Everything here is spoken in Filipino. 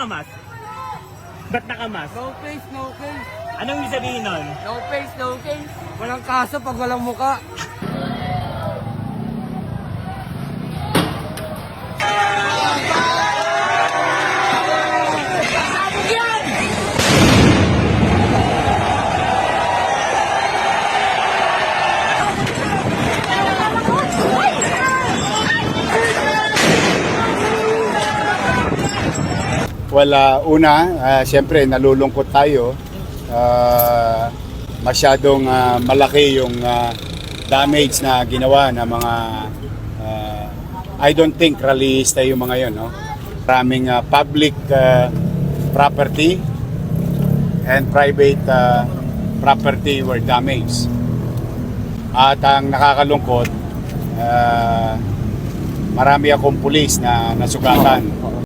nakamas? Ba't nakamas? No face, no case. Anong ibig sabihin nun? No face, no case. Walang kaso pag walang muka. Siyempre nalulungkot tayo. Masyadong malaki yung damage na ginawa ng mga I don't think rallyista yung mga yun, no? Maraming public property and private property were damaged. At ang nakakalungkot, marami akong pulis na nasugatan.